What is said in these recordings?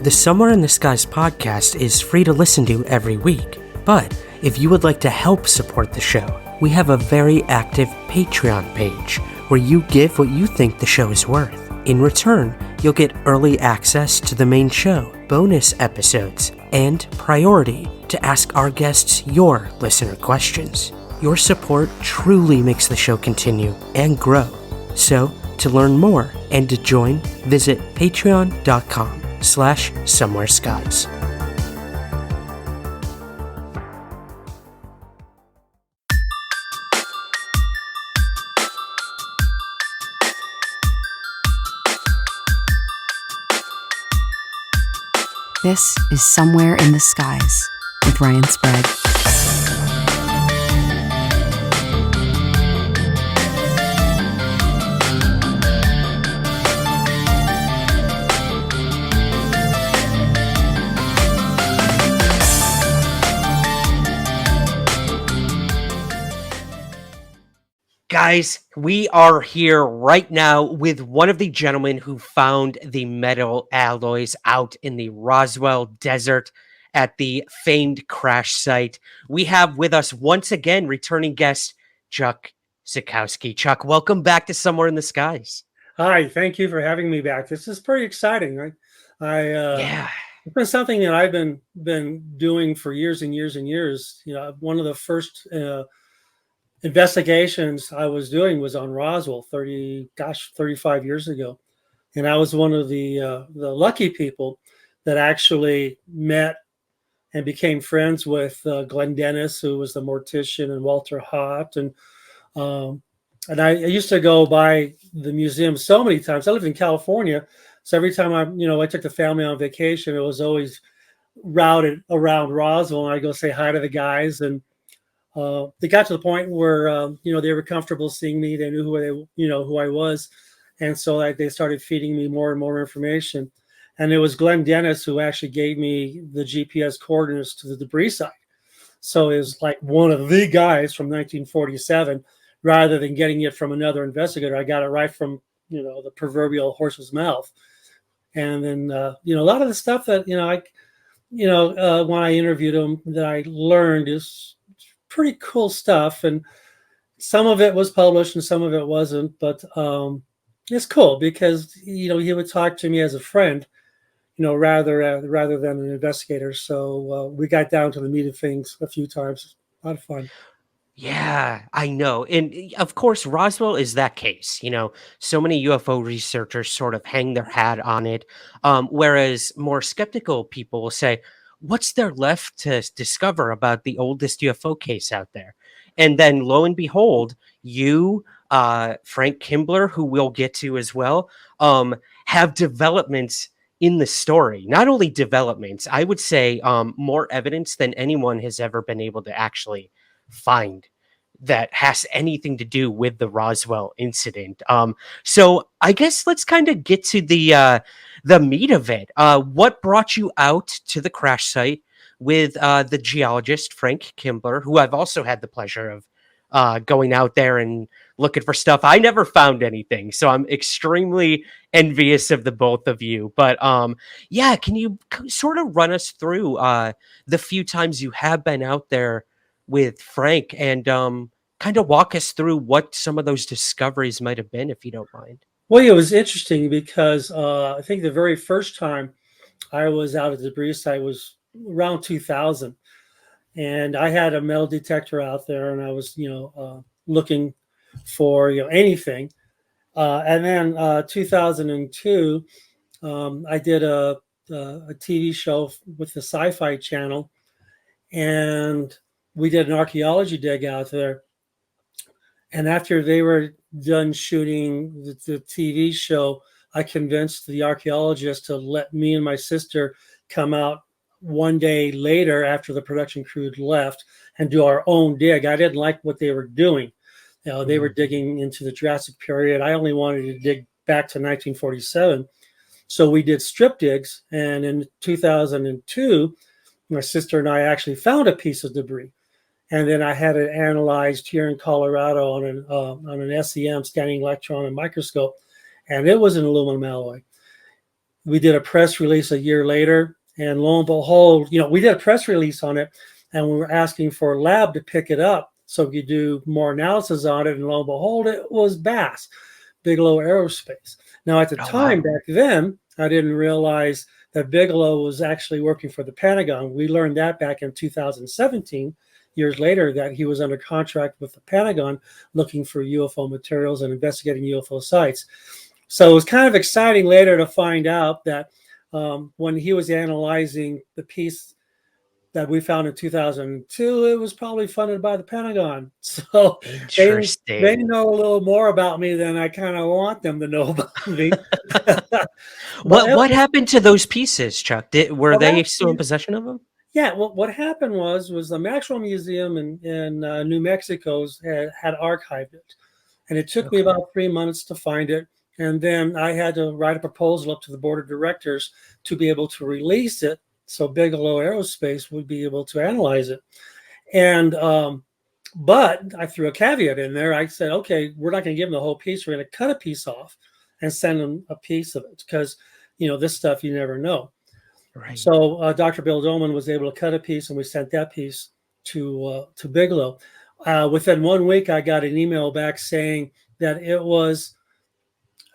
The Somewhere in the Skies podcast is free to listen to every week, but if you would like to help support the show, we have a very active Patreon page where you give what you think the show is worth. In return, you'll get early access to the main show, bonus episodes, and priority to ask our guests your listener questions. Your support truly makes the show continue and grow. So, to learn more and to join, visit patreon.com/somewhereskies. This is Somewhere in the Skies with Ryan Sprague. Guys, we are here right now with one of the gentlemen who found the metal alloys out in the Roswell desert at the famed crash site. We have with us once again returning guest Chuck Zukowski. Chuck, welcome back to Somewhere in the Skies. Hi, thank you for having me back. This is pretty exciting. Yeah. It's been something that I've been doing for years and years and years. You know, one of the first investigations I was doing was on Roswell 35 years ago. And I was one of the lucky people that actually met and became friends with Glenn Dennis, who was the mortician, and Walter Hott. And I used to go by the museum so many times. I lived in California. So every time I took the family on vacation, it was always routed around Roswell. And I'd go say hi to the guys. And they got to the point where they were comfortable seeing me. They knew who I was, and so they started feeding me more and more information. And it was Glenn Dennis who actually gave me the GPS coordinates to the debris site. So it was like one of the guys from 1947, rather than getting it from another investigator. I got it right from the proverbial horse's mouth. And then a lot of the stuff that when I interviewed him that I learned is pretty cool stuff, and some of it was published and some of it wasn't, but it's cool because he would talk to me as a friend, rather than an investigator. So we got down to the meat of things a few times. A lot of fun. Yeah, I know. And of course, Roswell is that case. So many UFO researchers sort of hang their hat on it. Whereas more skeptical people will say, what's there left to discover about the oldest UFO case out there? And then lo and behold, you, Frank Kimbler, who we'll get to as well, have developments in the story. Not only developments, I would say more evidence than anyone has ever been able to actually find that has anything to do with the Roswell incident. So I guess let's kind of get to the meat of it. What brought you out to the crash site with the geologist, Frank Kimbler, who I've also had the pleasure of going out there and looking for stuff. I never found anything, so I'm extremely envious of the both of you. But yeah, can you sort of run us through the few times you have been out there with Frank and kind of walk us through what some of those discoveries might have been, if you don't mind? Well, it was interesting because I think the very first time I was out at the debris site was around 2000. And I had a metal detector out there, and I was, looking for, anything. And then 2002, I did a TV show with the Sci-Fi Channel, and we did an archaeology dig out there. And after they were done shooting the TV show, I convinced the archaeologist to let me and my sister come out one day later after the production crew had left and do our own dig. I didn't like what they were doing. They were digging into the Jurassic period. I only wanted to dig back to 1947. So we did strip digs. And in 2002, my sister and I actually found a piece of debris. And then I had it analyzed here in Colorado on an SEM, scanning electron and microscope, and it was an aluminum alloy. We did a press release a year later, and lo and behold, we did a press release on it, and we were asking for a lab to pick it up so we could do more analysis on it, and lo and behold, it was BASS, Bigelow Aerospace. Now, at the Oh, time wow. back then, I didn't realize that Bigelow was actually working for the Pentagon. We learned that back in 2017, years later, that he was under contract with the Pentagon looking for UFO materials and investigating UFO sites. So it was kind of exciting later to find out that when he was analyzing the piece that we found in 2002, it was probably funded by the Pentagon. So they Interesting. know a little more about me than I kind of want them to know about me. But What happened to those pieces, Chuck? Were well, they still in possession of them? yeah. Well, what happened was the Maxwell Museum in New Mexico's had archived it, and it took me Okay. about 3 months to find it. And then I had to write a proposal up to the board of directors to be able to release it, so Bigelow Aerospace would be able to analyze it. And but I threw a caveat in there. I said, okay, we're not going to give them the whole piece. We're going to cut a piece off and send them a piece of it because this stuff you never know. Right. So Dr. Bill Dolman was able to cut a piece, and we sent that piece to Bigelow. Within 1 week, I got an email back saying that it was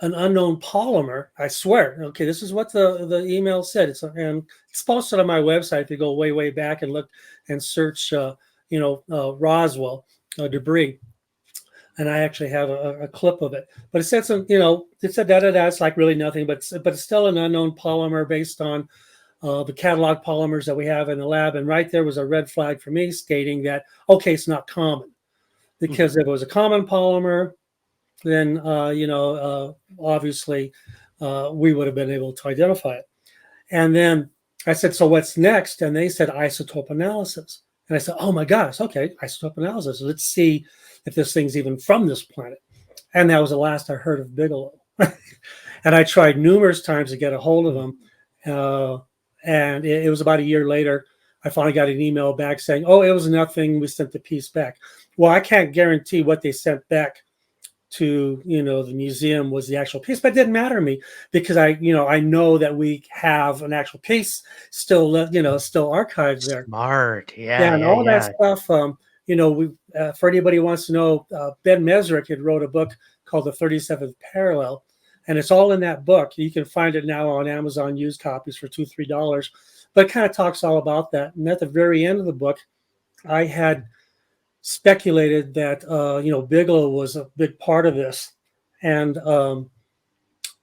an unknown polymer. I swear. Okay, this is what the email said. And it's posted on my website. If you go way back and look and search, Roswell debris, and I actually have a clip of it. But it said it said da da da. It's like really nothing, but it's still an unknown polymer based on the catalog polymers that we have in the lab. And right there was a red flag for me stating that okay, it's not common, because Mhm. if it was a common polymer, then obviously we would have been able to identify it. And then I said, so what's next? And they said isotope analysis. And I said, oh my gosh, okay, isotope analysis. Let's see if this thing's even from this planet. And that was the last I heard of Bigelow. And I tried numerous times to get a hold of Mm. him. And it was about a year later, I finally got an email back saying, oh, it was nothing. We sent the piece back. Well, I can't guarantee what they sent back to the museum was the actual piece, but it didn't matter to me because I know that we have an actual piece still still archived there. Smart. Yeah, Yeah, and yeah, all that yeah. stuff. We for anybody who wants to know, Ben Mesrick had wrote a book called The 37th Parallel, and it's all in that book. You can find it now on Amazon, used copies for $2-3, but it kind of talks all about that. And at the very end of the book, I had speculated that Bigelow was a big part of this, and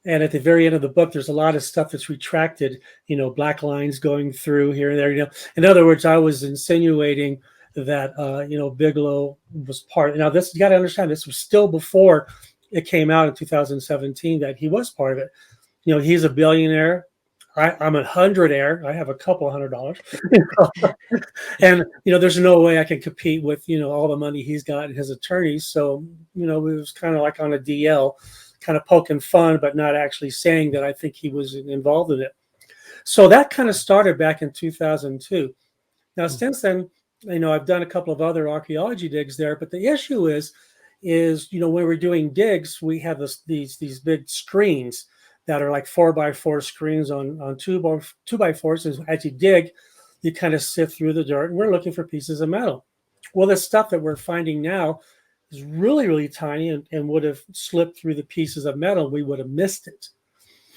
and at the very end of the book, there's a lot of stuff that's retracted. Black lines going through here and there. In other words, I was insinuating that Bigelow was part. Now, this you got to understand. This was still before it came out in 2017 that he was part of it. He's a billionaire. I'm a hundredaire. I have a couple $100. And there's no way I can compete with all the money he's got and his attorneys. So it was kind of like on a DL, kind of poking fun, but not actually saying that I think he was involved in it. So that kind of started back in 2002. Now, Mm. since then, I've done a couple of other archaeology digs there, but the issue is when we're doing digs, we have these big screens that are like 4x4 screens on 2x4s. As you dig, you kind of sift through the dirt, and we're looking for pieces of metal. Well, the stuff that we're finding now is really tiny and would have slipped through the pieces of metal. We would have missed it.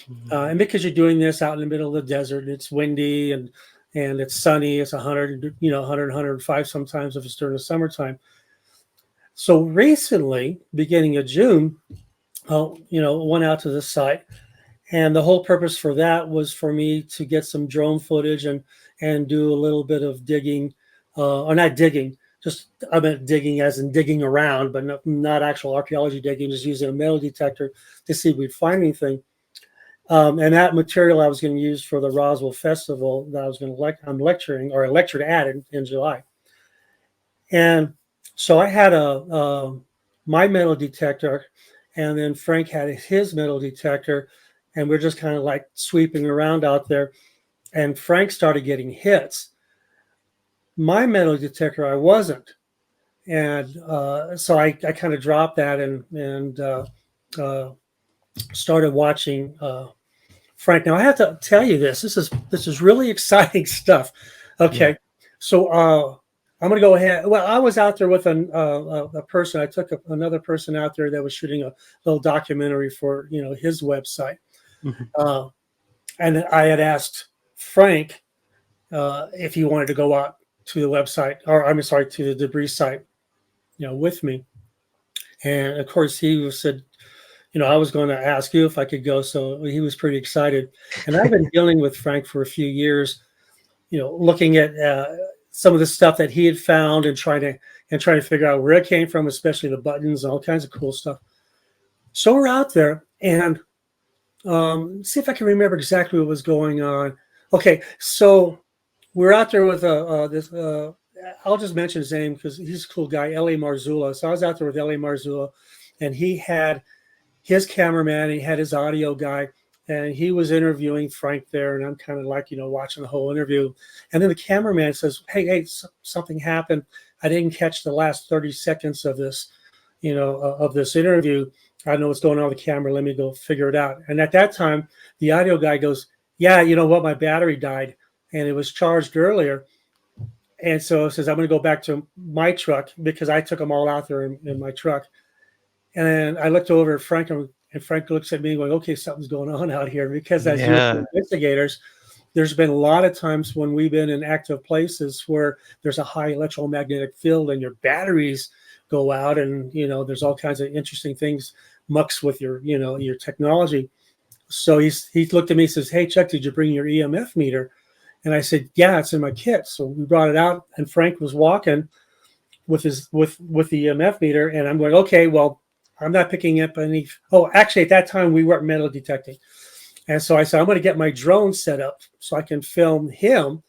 Mhm. And because you're doing this out in the middle of the desert, it's windy and it's sunny. It's 100, 100, 105 sometimes if it's during the summertime. So recently, beginning of June, went out to the site, and the whole purpose for that was for me to get some drone footage and do a little bit of digging, or not digging, just I meant digging as in digging around, but not actual archaeology digging, just using a metal detector to see if we'd find anything. And that material I was going to use for the Roswell Festival that I was going to I'm lecturing, or I lectured at in July. And so I had my metal detector, and then Frank had his metal detector, and we're just kind of like sweeping around out there. And Frank started getting hits. My metal detector, I wasn't, and so I kind of dropped that and started watching Frank, now I have to tell you this. This is really exciting stuff. Yeah. Okay, so I'm going to go ahead. Well, I was out there with a person. I took another person out there that was shooting a little documentary for his website, Mhm. uh, and I had asked Frank if he wanted to go out to the website, or I'm sorry, to the debris site, with me. And of course, he said, I was going to ask you if I could go. So he was pretty excited. And I've been dealing with Frank for a few years, looking at some of the stuff that he had found and trying to figure out where it came from, especially the buttons and all kinds of cool stuff. So we're out there and see if I can remember exactly what was going on. Okay, so we're out there with this. I'll just mention his name because he's a cool guy, L.A. Marzullo. So I was out there with L.A. Marzullo, and he had his cameraman, he had his audio guy, and he was interviewing Frank there. And I'm kind of like, watching the whole interview. And then the cameraman says, Hey, something happened. I didn't catch the last 30 seconds of this, of this interview. I don't know what's going on with the camera. Let me go figure it out. And at that time, the audio guy goes, yeah, you know what? My battery died and it was charged earlier. And so it says, I'm going to go back to my truck because I took them all out there in my truck. And I looked over at Frank, and Frank looks at me going, okay, something's going on out here. Because as UFO Yeah. investigators, there's been a lot of times when we've been in active places where there's a high electromagnetic field and your batteries go out, and there's all kinds of interesting things mucks with your your technology. So he looked at me and says, hey Chuck, did you bring your EMF meter? And I said, yeah, it's in my kit. So we brought it out, and Frank was walking with the EMF meter, and I'm going, okay, well, I'm not picking up any. Oh, actually, at that time we weren't metal detecting, and so I said I'm going to get my drone set up so I can film him,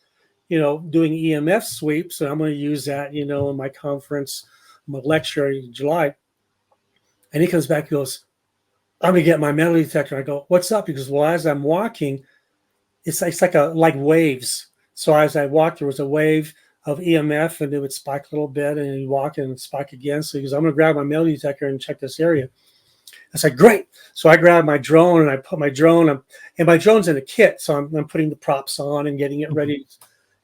doing EMF sweeps, and I'm going to use that, in my conference, my lecture in July. And he comes back, and goes, I'm going to get my metal detector. I go, what's up? He goes, well, as I'm walking, it's like waves. So as I walked, there was a wave of EMF, and it would spike a little bit, and then you walk and spike again. So he goes, I'm going to grab my metal detector and check this area. I said, great. So I grabbed my drone and I put my drone, and my drone's in a kit. So I'm putting the props on and getting it ready.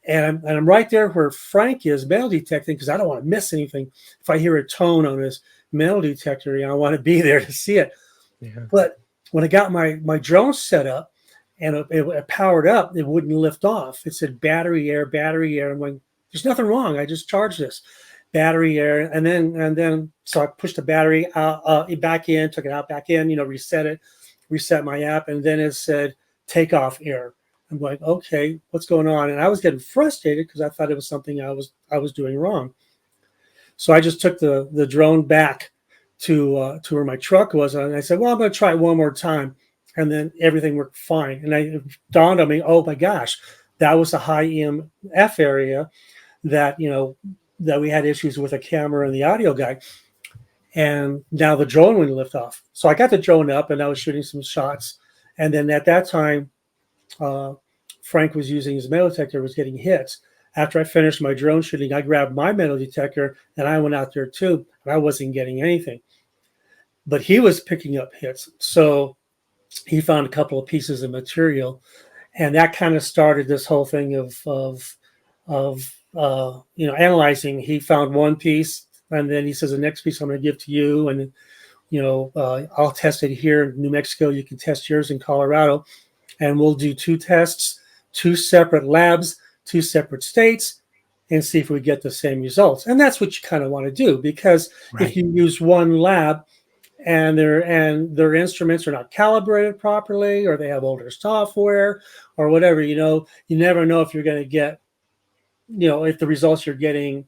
And I'm right there where Frank is metal detecting because I don't want to miss anything. If I hear a tone on his metal detector, I want to be there to see it. Yeah. But when I got my drone set up and it powered up, it wouldn't lift off. It said battery error, battery error. I'm like, there's nothing wrong. I just charged this battery error. And then so I pushed the battery out, back in, took it out, back in, reset my app. And then it said takeoff error. I'm like, okay, what's going on? And I was getting frustrated because I thought it was something I was doing wrong. So I just took the drone back to where my truck was, and I said, well, I'm going to try it one more time. And then everything worked fine. And it dawned on me, oh my gosh, that was a high EMF area that, that we had issues with the camera and the audio guy. And now the drone wouldn't lift off. So I got the drone up and I was shooting some shots. And then at that time, Frank was using his metal detector, was getting hits. After I finished my drone shooting, I grabbed my metal detector and I went out there too, and I wasn't getting anything. But he was picking up hits. So he found a couple of pieces of material, and that kind of started this whole thing of analyzing. He found one piece, and then he says, the next piece I'm going to give to you, and I'll test it here in New Mexico. You can test yours in Colorado, and we'll do two tests, two separate labs, two separate states, and see if we get the same results. And that's what you kind of want to do, because Right. if you use one lab and their instruments are not calibrated properly, or they have older software or whatever, you never know if you're going to get, if the results you're getting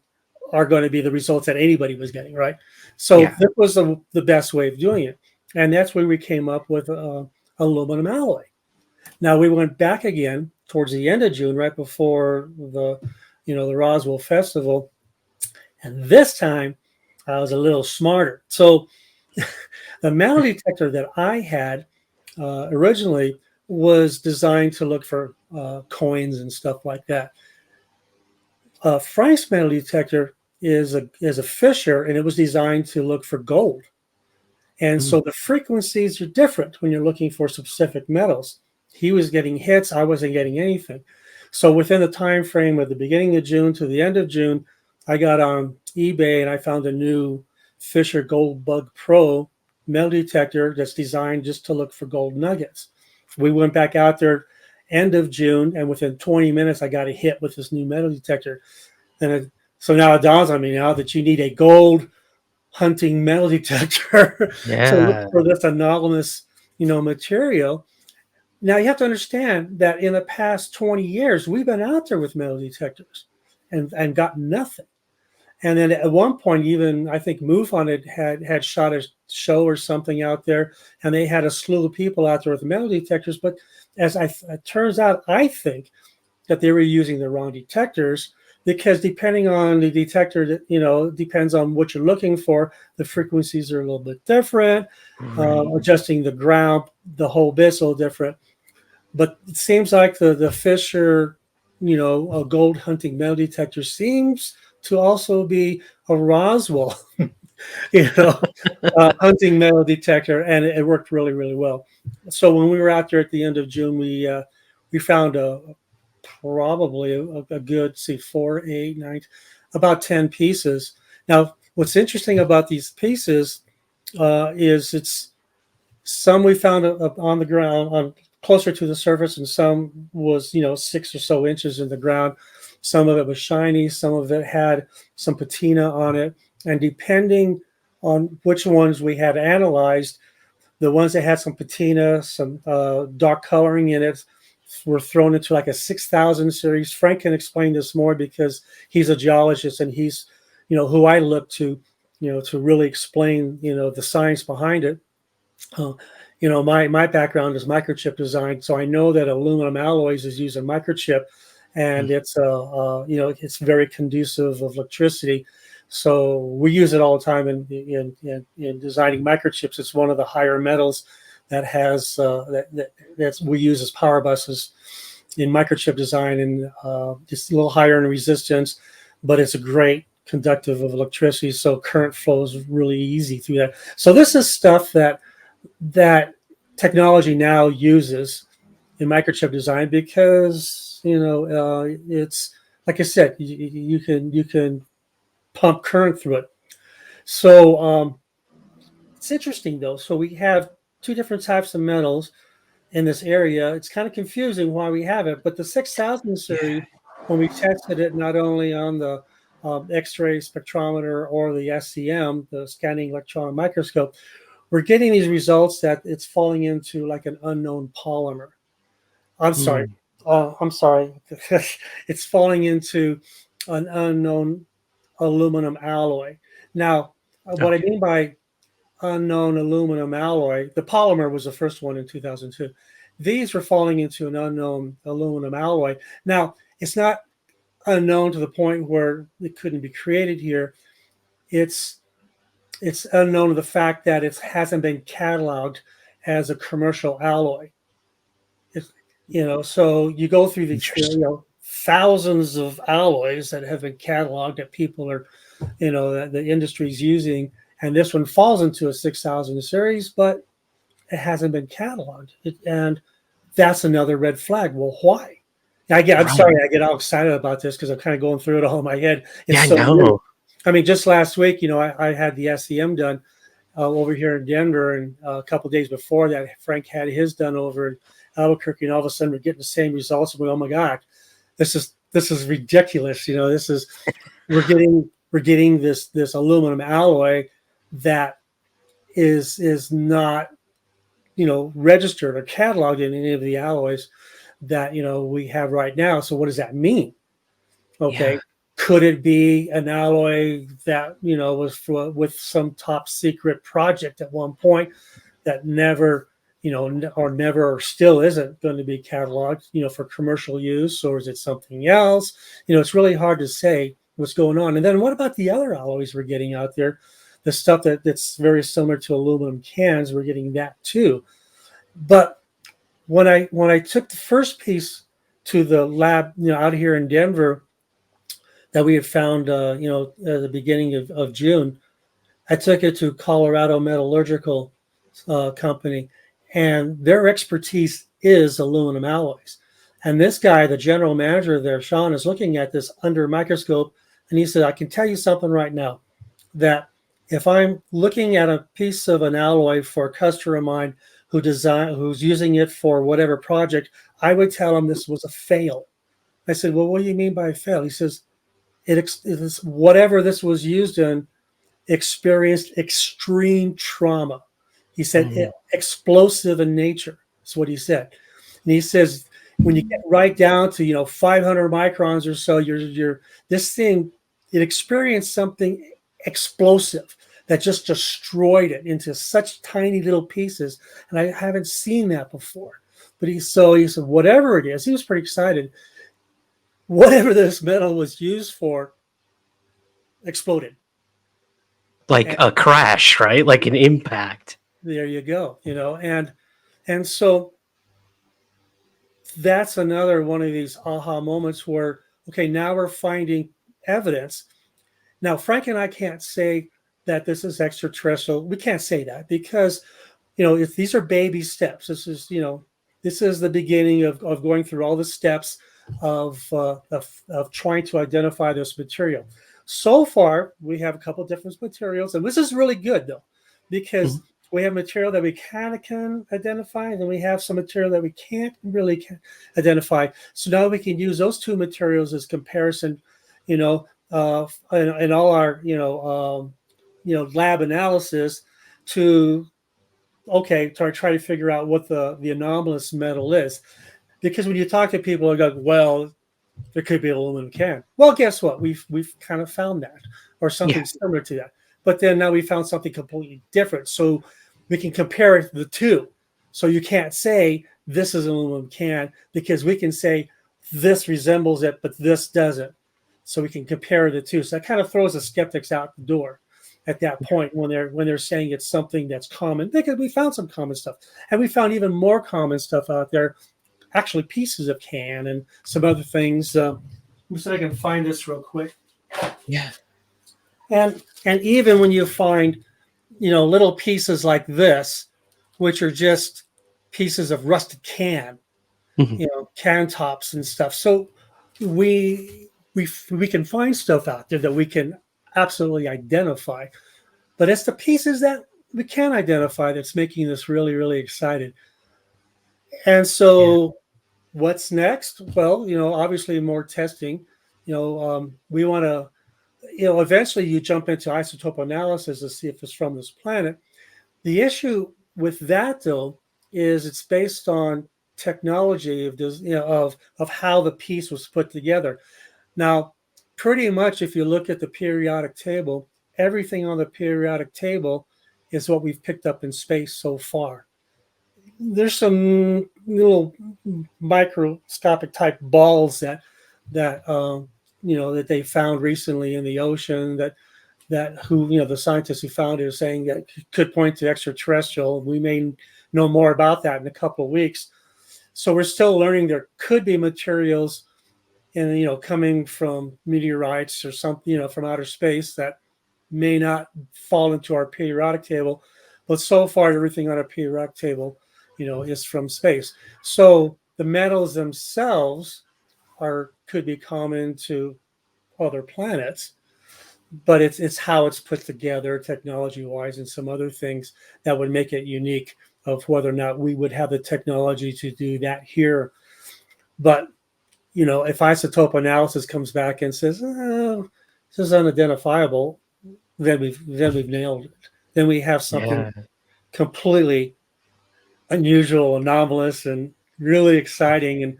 are going to be the results that anybody was getting, right? So Yeah. that was the best way of doing it. And that's where we came up with aluminum alloy. Now we went back again towards the end of June, right before the Roswell Festival, and this time I was a little smarter. So the metal detector that I had originally was designed to look for coins and stuff like that. Frank's metal detector is a Fisher, and it was designed to look for gold. And Mm. so the frequencies are different when you're looking for specific metals. He was getting hits. I wasn't getting anything. So within the time frame of the beginning of June to the end of June, I got on eBay and I found a new Fisher Gold Bug Pro metal detector that's designed just to look for gold nuggets. We went back out there end of June, and within 20 minutes, I got a hit with this new metal detector. So now it dawns on me now that you need a gold hunting metal detector to look Yeah. for this anomalous, material. Now you have to understand that in the past 20 years, we've been out there with metal detectors and got nothing. And then at one point, even I think MUFON had shot a show or something out there, and they had a slew of people out there with metal detectors. But it turns out, I think that they were using the wrong detectors, because depending on the detector, depends on what you're looking for. The frequencies are a little bit different, Right. adjusting the ground, the whole bit's a little different. But it seems like the Fisher, a gold hunting metal detector seems to also be a Roswell, you know, hunting metal detector, and it worked really, really well. So when we were out there at the end of June, we found probably a good, see, 4, 8, 9, about 10 pieces. Now, what's interesting about these pieces is it's some we found on the ground, on closer to the surface, and some was 6 or so inches in the ground. Some of it was shiny, some of it had some patina on it, and depending on which ones we had analyzed, the ones that had some patina, some dark coloring in it, were thrown into like a 6,000 series. Frank can explain this more because he's a geologist, and he's who I look to to really explain the science behind it. uh, my background is microchip design, so I know that aluminum alloys is used in microchip, and it's very conducive of electricity. So we use it all the time in designing microchips. It's one of the higher metals that has that's we use as power buses in microchip design, and just a little higher in resistance, but it's a great conductive of electricity. So current flows really easy through that. So this is stuff that technology now uses in microchip design, because it's like I said, you can pump current through it. So it's interesting though. So we have two different types of metals in this area. It's kind of confusing why we have it, but the 6000 Yeah. series, when we tested it not only on the X-ray spectrometer or the SEM, the scanning electron microscope, we're getting these results that it's falling into like an unknown polymer. I'm sorry. Mm. I'm sorry. It's falling into an unknown aluminum alloy. Now, what I Okay. mean by unknown aluminum alloy, the polymer was the first one in 2002. These were falling into an unknown aluminum alloy. Now, it's not unknown to the point where it couldn't be created here. It's it's unknown to the fact that it hasn't been cataloged as a commercial alloy. It's, so you go through these Interesting. thousands of alloys that have been cataloged that people are, that the industry is using, and this one falls into a 6000 series, but it hasn't been cataloged, and that's another red flag. Well, why? I'm Right. sorry, I get all excited about this because I'm kind of going through it all in my head. It's Yeah, so new. no. I mean, just last week, I had the SEM done over here in Denver, and a couple of days before that, Frank had his done over in Albuquerque, and all of a sudden we're getting the same results. And we, oh my God, this is ridiculous. We're getting this aluminum alloy that is not registered or cataloged in any of the alloys that we have right now. So what does that mean? Yeah. Okay, could it be an alloy that was with some top secret project at one point that never or never or still isn't going to be cataloged for commercial use? Or is it something else? It's really hard to say what's going on. And then what about the other alloys we're getting out there, the stuff that's very similar to aluminum cans? We're getting that too. But when I took the first piece to the lab out here in Denver that we had found at the beginning of June, I took it to Colorado Metallurgical Company, and their expertise is aluminum alloys. And this guy, the general manager there, Sean, is looking at this under a microscope, and he said, I can tell you something right now, that if I'm looking at a piece of an alloy for a customer of mine who's using it for whatever project, I would tell him this was a fail. I said, well, what do you mean by a fail? He says, it is whatever this was used in experienced extreme trauma. He said explosive in nature. That's what he said. And he says when you get right down to 500 microns or so, you're this thing, it experienced something explosive that just destroyed it into such tiny little pieces. And I haven't seen that before. But he said whatever it is, he was pretty excited. Whatever this metal was used for exploded. Like a crash, right? Like an impact. There you go. And so that's another one of these aha moments where, okay, now we're finding evidence. Now, Frank and I can't say that this is extraterrestrial. We can't say that because, if these are baby steps. This is the beginning of going through all the steps of trying to identify this material. So far, we have a couple of different materials, and this is really good though, because we have material that we kind of can identify, and then we have some material that we can't really identify. So now we can use those two materials as comparison, in all our lab analysis to try to figure out what the anomalous metal is. Because when you talk to people, they go, well, there could be an aluminum can. Well, guess what? We've kind of found that, or something similar to that. But then now we found something completely different. So we can compare the two. So you can't say this is an aluminum can because we can say this resembles it, but this doesn't. So we can compare the two. So that kind of throws the skeptics out the door at that point when they're saying it's something that's common. Because we found some common stuff, and we found even more common stuff out there. Actually, pieces of can and some other things. Let me see if I can find this real quick. Yeah. And even when you find, little pieces like this, which are just pieces of rusted can, can tops and stuff. So we can find stuff out there that we can absolutely identify, but it's the pieces that we can't identify that's making this really, really exciting. And so what's next? Well, obviously more testing. We want to, eventually you jump into isotope analysis to see if it's from this planet. The issue with that, though, is it's based on technology of this, of how the piece was put together. Now, pretty much if you look at the periodic table, everything on the periodic table is what we've picked up in space so far. There's some little microscopic type balls that they found recently in the ocean that the scientists who found it are saying that could point to extraterrestrial. We may know more about that in a couple of weeks. So we're still learning there could be materials coming from meteorites or something, from outer space that may not fall into our periodic table. But so far, everything on our periodic table is from space. So the metals themselves could be common to other planets, but it's how it's put together technology-wise and some other things that would make it unique of whether or not we would have the technology to do that here. But if isotope analysis comes back and says, oh, this is unidentifiable, then we've nailed it. Then we have something completely unusual, anomalous, and really exciting. And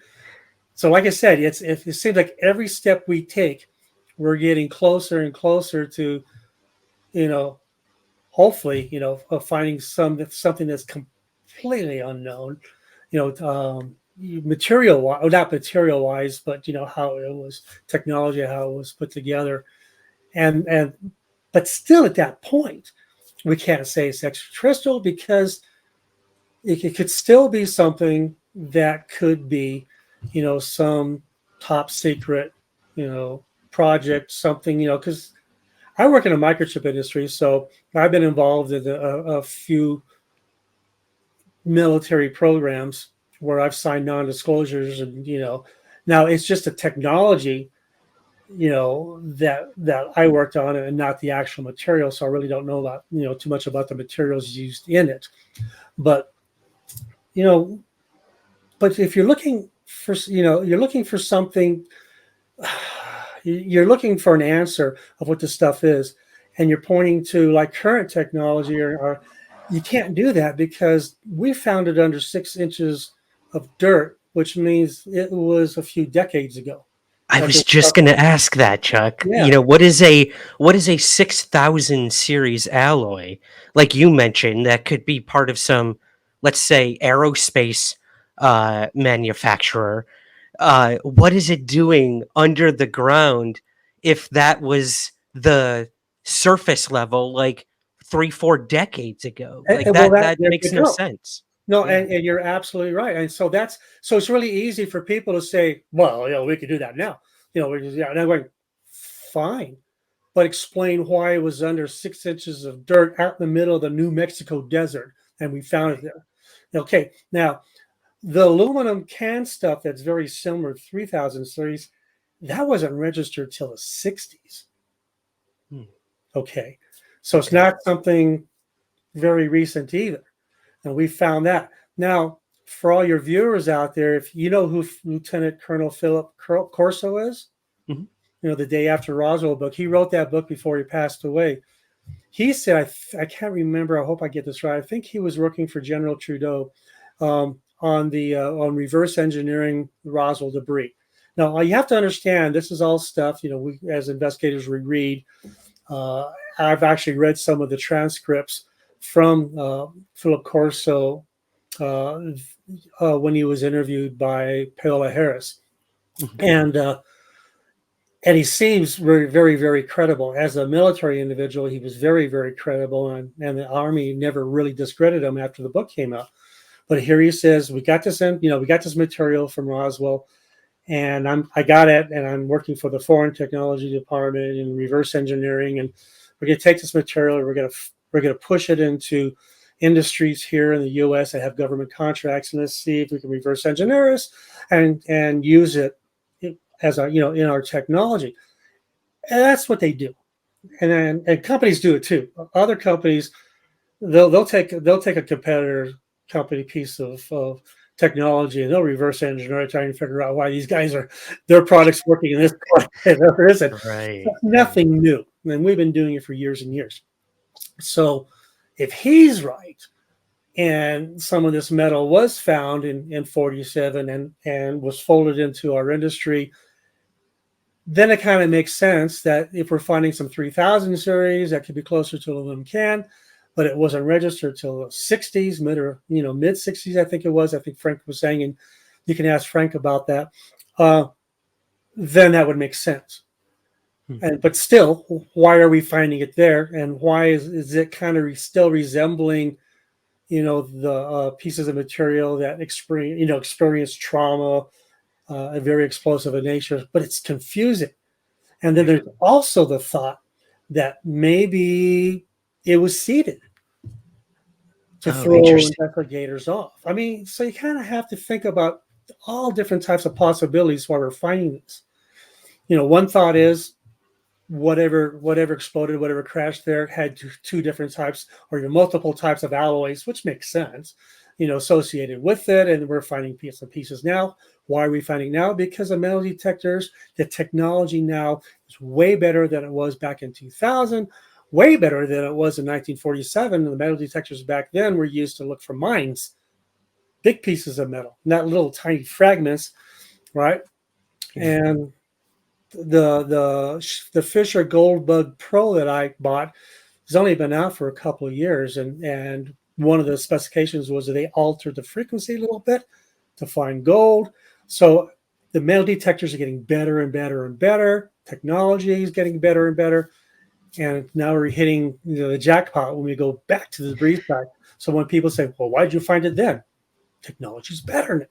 so, like I said, it seems like every step we take, we're getting closer and closer to, hopefully, finding something that's completely unknown, material wise, not material wise, but how it was technology, how it was put together, but still at that point, we can't say it's extraterrestrial because it could still be something that could be, some top secret, project, something, because I work in a microchip industry, so I've been involved in a few military programs where I've signed non-disclosures, and now it's just a technology, that I worked on, and not the actual material. So I really don't know that, too much about the materials used in it. But you know, but if you're looking for, you're looking for something, you're looking for an answer of what this stuff is, and you're pointing to like current technology, or you can't do that because we found it under 6 inches of dirt, which means it was a few decades ago I that was this just stuff. gonna ask that, Chuck. Yeah. What is a 6,000 series alloy? Like you mentioned, that could be part of some, let's say, aerospace manufacturer. What is it doing under the ground if that was the surface level like 3, 4 decades ago? Like Well, that there makes you no go. sense. No, Yeah. and you're absolutely right. And so it's really easy for people to say, well, we could do that now. We're just, yeah. And I'm going, fine, but explain why it was under 6 inches of dirt out in the middle of the New Mexico desert, and we found it Right. there. Okay, now the aluminum can stuff that's very similar to 3000 series, that wasn't registered till the 60s. Hmm. Okay, so it's Okay. not something very recent either. And we found that. Now, for all your viewers out there, if you know who Lieutenant Colonel Philip Corso is, Mhm. the day after Roswell book, he wrote that book before he passed away. He said, I can't remember. I hope I get this right. I think he was working for General Trudeau on reverse engineering Roswell debris. Now, you have to understand, this is all stuff, we as investigators, we read. I've actually read some of the transcripts from Philip Corso uh, when he was interviewed by Paola Harris, Mhm. and he seems very, very, very credible as a military individual. He was very, very credible, and the Army never really discredited him after the book came out. But here he says, we got this in, we got this material from Roswell, and I got it, and I'm working for the Foreign Technology Department in reverse engineering, and we're going to take this material, and we're going to push it into industries here in the U.S. that have government contracts, and let's see if we can reverse engineer this and use it as our, in our technology. And that's what they do, and companies do it too. Other companies, they'll take a competitor company piece of technology, and they'll reverse engineer it, trying to figure out why these guys are their products working in this product and there isn't. Right. Right. Nothing new, and we've been doing it for years and years. So if he's right, and some of this metal was found in 47 and was folded into our industry, then it kind of makes sense that if we're finding some 3000 series, that could be closer to aluminum can, but it wasn't registered till the 60s, mid 60s, I think it was. I think Frank was saying, and you can ask Frank about that. Then that would make sense. Hmm. But still, why are we finding it there, and why is it kind of still resembling, the pieces of material that experience trauma, a very explosive in nature, but it's confusing. And then Yeah. there's also the thought that maybe it was seeded to Oh, throw interesting. investigators off. I mean, so you kind of have to think about all different types of possibilities while we're finding this. One thought is whatever exploded, whatever crashed there had two different types or even multiple types of alloys, which makes sense, associated with it. And we're finding pieces now. Why are we finding now? Because of metal detectors. The technology now is way better than it was back in 2000, way better than it was in 1947. And the metal detectors back then were used to look for mines, big pieces of metal, not little tiny fragments, right? Yeah. And the Fisher Goldbug Pro that I bought has only been out for a couple of years, and one of the specifications was that they altered the frequency a little bit to find gold. So the metal detectors are getting better and better and better. Technology is getting better and better, and now we're hitting the jackpot when we go back to the debris side. So when people say, "Well, why did you find it then?" Technology's better now,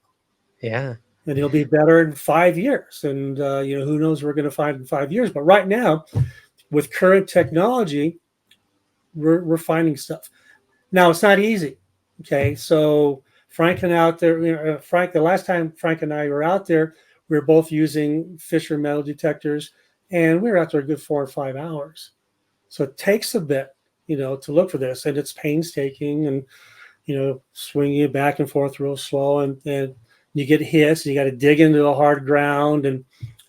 Yeah. and it'll be better in 5 years. And who knows what we're going to find in 5 years? But right now, with current technology, we're finding stuff. Now it's not easy. Okay, so Frank and out there, Frank, the last time Frank and I were out there, we were both using Fisher metal detectors, and we were out there a good 4 or 5 hours. So it takes a bit, to look for this, and it's painstaking, and swinging it back and forth real slow, and you get hits. You got to dig into the hard ground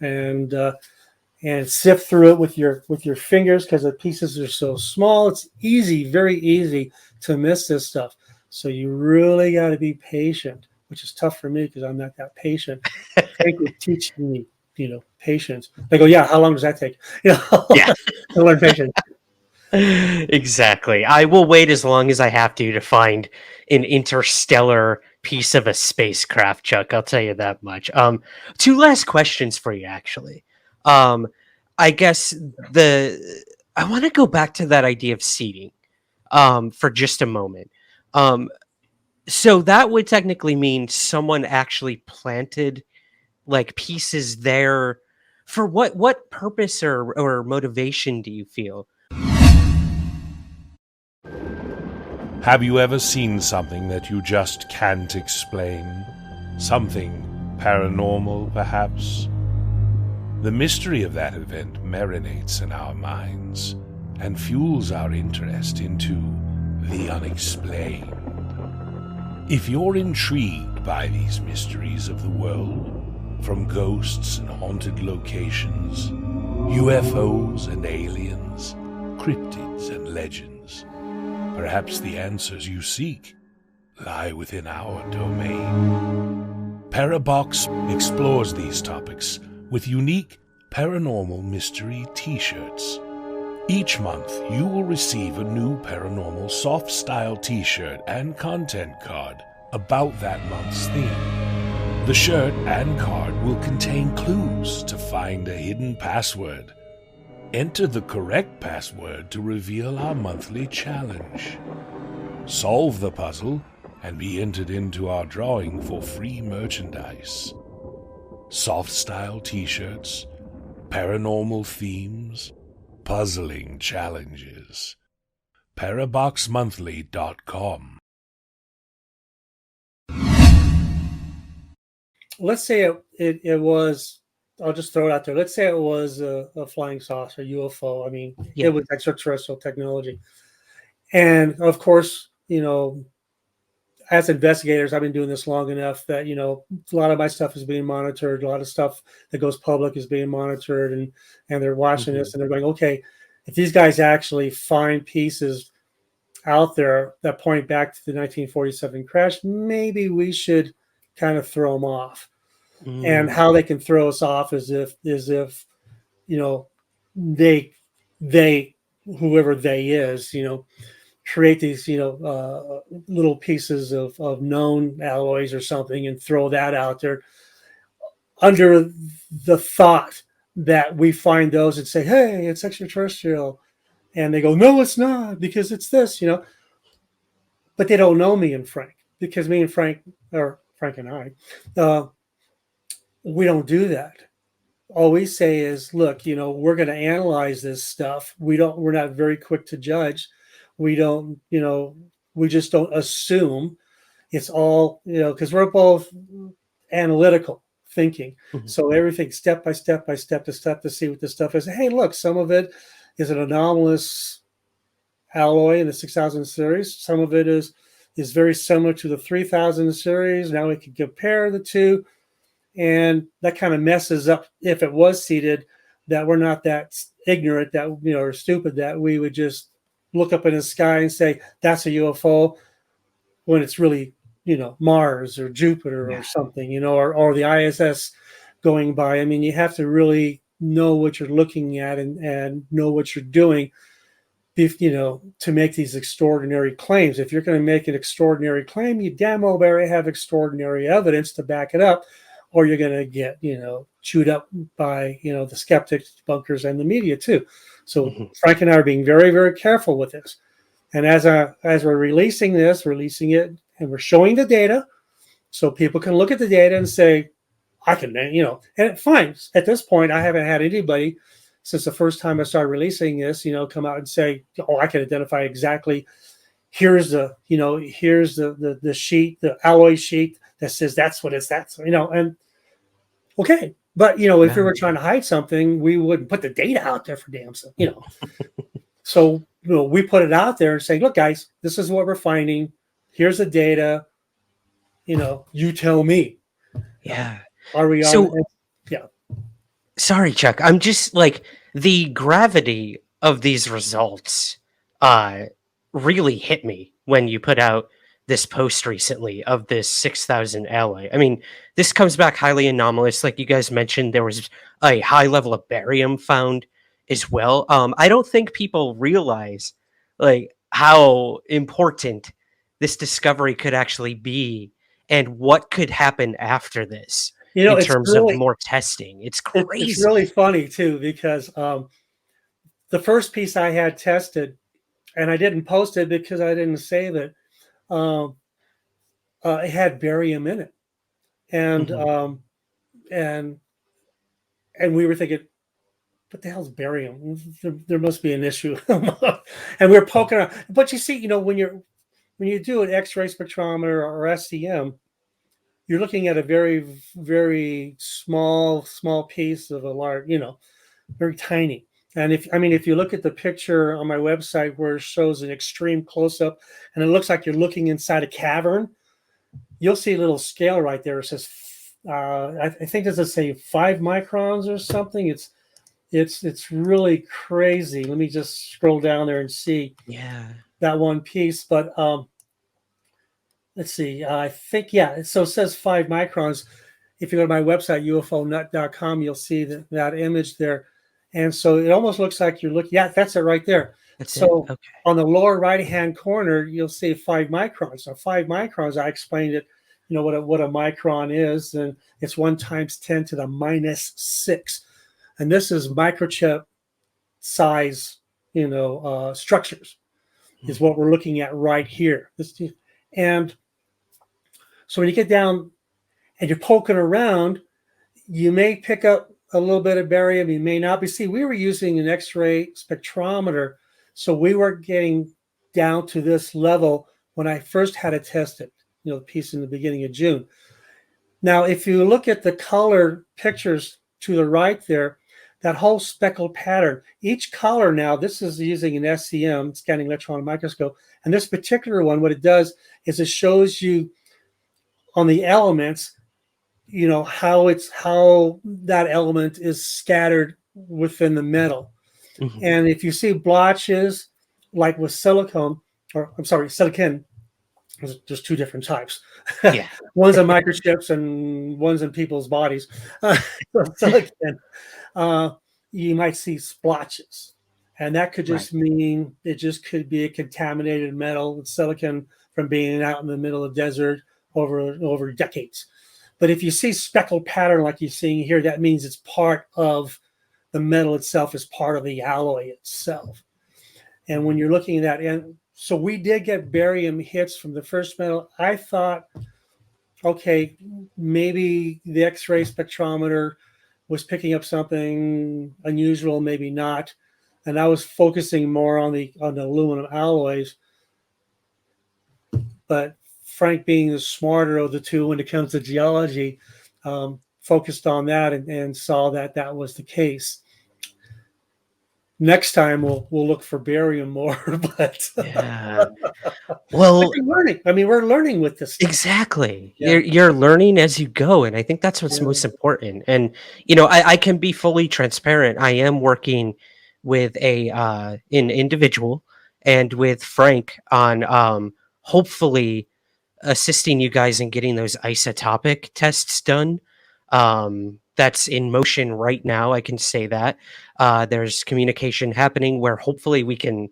and sift through it with your fingers because the pieces are so small. It's easy, very easy to miss this stuff. So you really got to be patient, which is tough for me because I'm not that patient. Frank was teaching me, patience. I go, yeah. How long does that take? Yeah. To learn patience. Exactly. I will wait as long as I have to find an interstellar piece of a spacecraft, Chuck. I'll tell you that much. Two last questions for you, actually. I guess I want to go back to that idea of seeding, for just a moment. So that would technically mean someone actually planted like pieces there. For what purpose or motivation do you feel? Have you ever seen something that you just can't explain? Something paranormal, perhaps? The mystery of that event marinates in our minds and fuels our interest into the unexplained. If you're intrigued by these mysteries of the world, from ghosts and haunted locations, UFOs and aliens, cryptids and legends, perhaps the answers you seek lie within our domain. Parabox explores these topics with unique paranormal mystery t-shirts. Each month, you will receive a new paranormal soft style t-shirt and content card about that month's theme. The shirt and card will contain clues to find a hidden password. Enter the correct password to reveal our monthly challenge. Solve the puzzle and be entered into our drawing for free merchandise. Soft style t-shirts, paranormal themes, puzzling challenges. Paraboxmonthly.com. Let's say it was, I'll just throw it out there. Let's say it was a flying saucer, UFO. I mean, Yeah. it was extraterrestrial technology. And of course, as investigators, I've been doing this long enough that, a lot of my stuff is being monitored. A lot of stuff that goes public is being monitored, and they're watching this and they're going, okay, if these guys actually find pieces out there that point back to the 1947 crash, maybe we should kind of throw them off. And how they can throw us off is if they whoever they is, create these little pieces of known alloys or something and throw that out there under the thought that we find those and say, hey, it's extraterrestrial, and they go, no, it's not, because it's this, but they don't know me and Frank, because me and Frank, or Frank and I, we don't do that. All we say is, look, we're going to analyze this stuff. We're not very quick to judge. We don't, we just don't assume it's all, because we're both analytical thinking. So everything step by step by step to step to see what this stuff is. Hey, look, some of it is an anomalous alloy in the 6000 series. Some of it is very similar to the 3000 series. Now we can compare the two. And that kind of messes up, if it was seeded, that we're not that ignorant that, or stupid that we would just look up in the sky and say, that's a UFO, when it's really, Mars or Jupiter or something, or the ISS going by. I mean, you have to really know what you're looking at and know what you're doing, to make these extraordinary claims. If you're going to make an extraordinary claim, you damn well better have extraordinary evidence to back it up, or you're going to get, chewed up by, the skeptics, bunkers, and the media too. So Frank and I are being very, very careful with this. And as we're releasing it, and we're showing the data, so people can look at the data and say, I can, and fine. At this point, I haven't had anybody since the first time I started releasing this, come out and say, oh, I can identify exactly, here's the sheet, the alloy sheet that says that's what it's that's and okay. But if we Yeah. were trying to hide something, we wouldn't put the data out there for damn so. So we put it out there and say, look, guys, this is what we're finding. Here's the data. You tell me. Yeah. Are we on? So Yeah. sorry, Chuck. I'm just like the gravity of these results uh really hit me when you put out this post recently of this 6,000 alloy. I mean, this comes back highly anomalous. Like you guys mentioned, there was a high level of barium found as well. I don't think people realize like how important this discovery could actually be and what could happen after this in It's terms of really more testing. It's it's really crazy. funny too because the first piece I had tested, and I didn't post it because I didn't save it. Um, it had barium in it, and Mhm. and and we were thinking, what the hell's barium? There must be an issue, and we were poking around. But you see, when you do an X-ray spectrometer or SEM, you're looking at a very very small piece of a large, very tiny. And if you look at the picture on my website where it shows an extreme close up, and it looks like you're looking inside a cavern, you'll see a little scale right there. It says, I think does it say 5 microns or something? It's really crazy. Let me just scroll down there and see Yeah. that one piece. But let's see. I think yeah. So it says 5 microns. If you go to my website ufonut.com, you'll see that image there. And so it almost looks like you're looking. Yeah, that's it right there. That's it? So Okay. on the lower right hand corner, you'll see 5 microns. So 5 microns, I explained it. What a micron is, and it's 1 × 10⁻⁶. And this is microchip size, structures is what we're looking at right here. And so when you get down and you're poking around, you may pick up a little bit of barium. You may not be. See, we were using an X-ray spectrometer, so we weren't getting down to this level when I first had it tested. The piece in the beginning of June. Now, if you look at the color pictures to the right there, that whole speckled pattern, each color now, this is using an SEM, scanning electron microscope, and this particular one, what it does is it shows you on the elements, how that element is scattered within the metal. Mhm. And if you see blotches, like with silicon, there's two different types. Yeah. One's on microchips and one's in people's bodies. Silicon, you might see splotches, and that could Right. just mean it just could be a contaminated metal silicon from being out in the middle of the desert over decades. But if you see speckled pattern like you're seeing here, that means it's part of the metal itself, is part of the alloy itself. And when you're looking at that, and so we did get barium hits from the first metal. I thought, okay, maybe the X-ray spectrometer was picking up something unusual, maybe not. And I was focusing more on the aluminum alloys. But Frank, being the smarter of the two when it comes to geology, focused on that and saw that was the case. Next time we'll look for barium more, but Yeah. Well, we're learning. I mean, we're learning with this stuff. exactly. Yeah, You're learning as you go, and I think that's what's yeah. most important. And I can be fully transparent. I am working with an individual and with Frank on hopefully assisting you guys in getting those isotopic tests done. That's in motion right now. I can say that there's communication happening where hopefully we can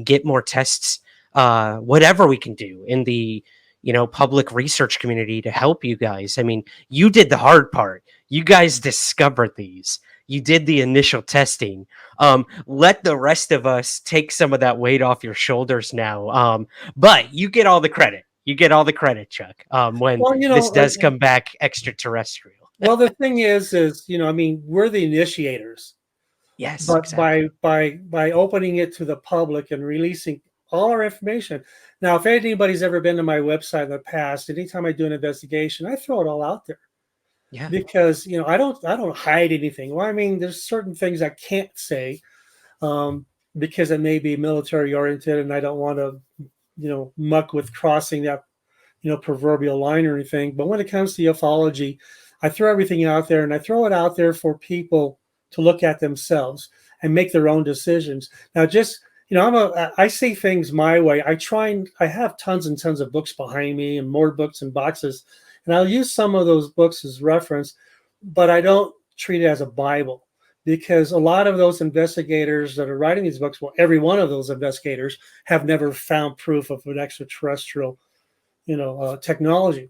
get more tests. Whatever we can do in the public research community to help you guys. I mean, you did the hard part. You guys discovered these. You did the initial testing. Let the rest of us take some of that weight off your shoulders now. But you get all the credit. You get all the credit, Chuck, when Well, this does come back extraterrestrial. the thing is, I mean, we're the initiators, Yes, but exactly. by opening it to the public and releasing all our information. Now, if anybody's ever been to my website in the past, anytime I do an investigation, I throw it all out there Yeah. because I don't hide anything. Well, I mean, there's certain things I can't say because it may be military oriented, and I don't want to muck with crossing that proverbial line or anything. But when it comes to ufology, I throw everything out there, and I throw it out there for people to look at themselves and make their own decisions. Now, just I see things my way. I have tons and tons of books behind me and more books and boxes, and I'll use some of those books as reference, but I don't treat it as a Bible, because a lot of those investigators that are writing these books, well, every one of those investigators have never found proof of an extraterrestrial technology.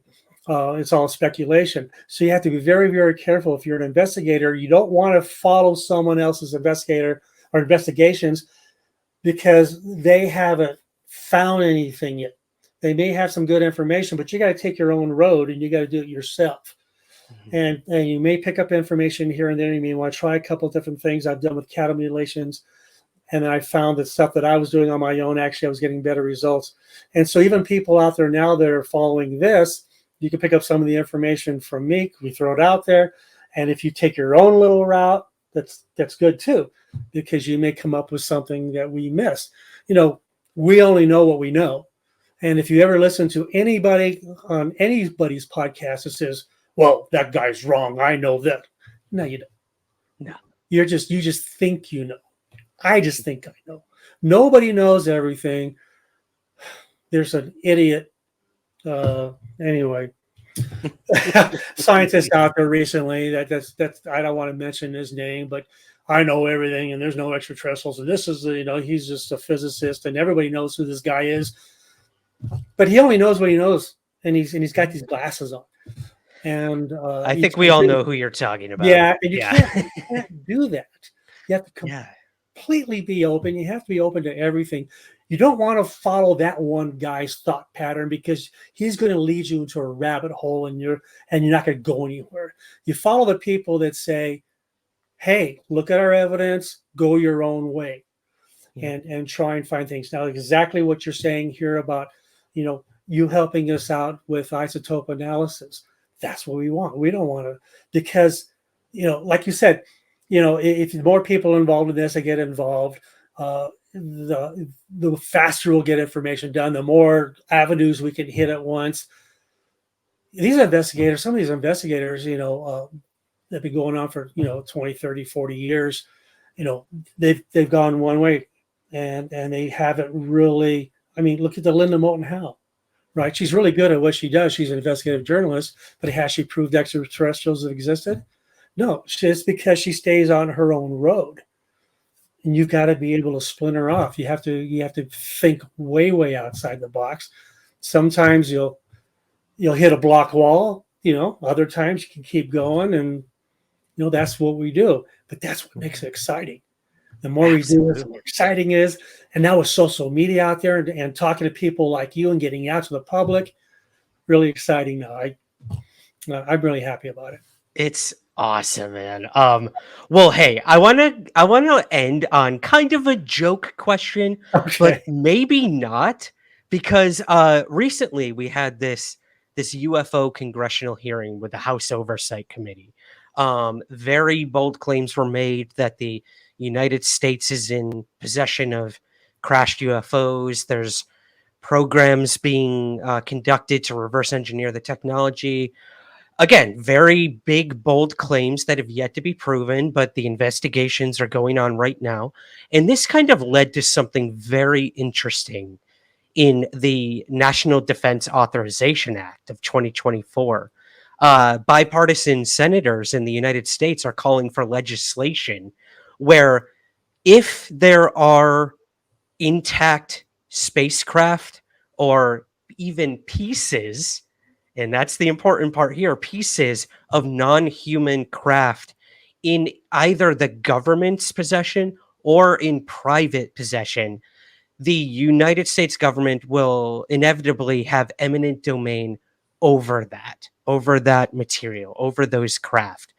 It's all speculation. So you have to be very, very careful. If you're an investigator, you don't want to follow someone else's investigator or investigations because they haven't found anything yet. They may have some good information, but you got to take your own road and you got to do it yourself. And you may pick up information here and there. You may want to try a couple of different things. I've done with cattle mutilations. And I found that stuff that I was doing on my own, actually, I was getting better results. And so even people out there now that are following this, you can pick up some of the information from me. We throw it out there. And if you take your own little route, that's good too, because you may come up with something that we missed. We only know what we know. And if you ever listen to anybody on anybody's podcast that says, well, that guy's wrong, I know that. No, you don't. No. You just think you know. I just think I know. Nobody knows everything. There's an idiot, anyway, scientist out there recently that's I don't want to mention his name, but I know everything and there's no extraterrestrials. And this is, he's just a physicist and everybody knows who this guy is, but he only knows what he knows. And he's got these glasses on. And I think we all know who you're talking about. Yeah. And you can't do that. You have to completely be open. You have to be open to everything. You don't want to follow that one guy's thought pattern because he's going to lead you into a rabbit hole and you're not going to go anywhere. You follow the people that say, hey, look at our evidence, go your own way, and try and find things. Now, exactly what you're saying here about, you helping us out with isotope analysis. That's what we want. We don't want to, because, like you said, if more people involved in this, I get involved, the faster we'll get information done, the more avenues we can hit at once. Some of these investigators, they've been going on for, 20, 30, 40 years, they've gone one way and they haven't really, look at the Linda Moulton Howe, right? She's really good at what she does. She's an investigative journalist, but has she proved extraterrestrials have existed? No, it's because she stays on her own road, and you've got to be able to splinter off. You have to think way, way outside the box. Sometimes you'll hit a block wall. Other times you can keep going, and that's what we do. But that's what makes it exciting. The more we do it, the more exciting it is. And now with social media out there and talking to people like you and getting out to the public, really exciting now. I'm really happy about it. It's awesome, man. Well, hey, I want to end on kind of a joke question, but maybe not, because recently we had this UFO congressional hearing with the House Oversight Committee. Very bold claims were made that the United States is in possession of crashed UFOs. There's programs being conducted to reverse engineer the technology. Again, very big, bold claims that have yet to be proven, but the investigations are going on right now. And this kind of led to something very interesting in the National Defense Authorization Act of 2024. Bipartisan senators in the United States are calling for legislation where if there are intact spacecraft or even pieces, and that's the important part here, pieces of non-human craft in either the government's possession or in private possession, the United States government will inevitably have eminent domain over that material, over those craft.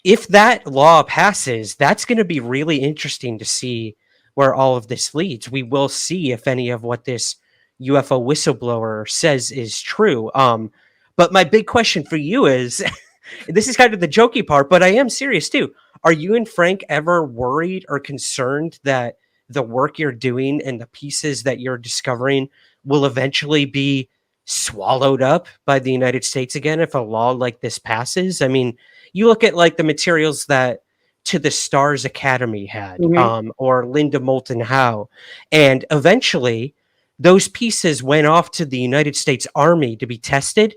If that law passes, that's going to be really interesting to see where all of this leads. We will see if any of what this UFO whistleblower says is true. But my big question for you is this is kind of the jokey part, but I am serious too. Are you and Frank ever worried or concerned that the work you're doing and the pieces that you're discovering will eventually be swallowed up by the United States again if a law like this passes? I mean, you look at like the materials that To the Stars Academy had, Mhm. or Linda Moulton Howe, and eventually those pieces went off to the United States Army to be tested,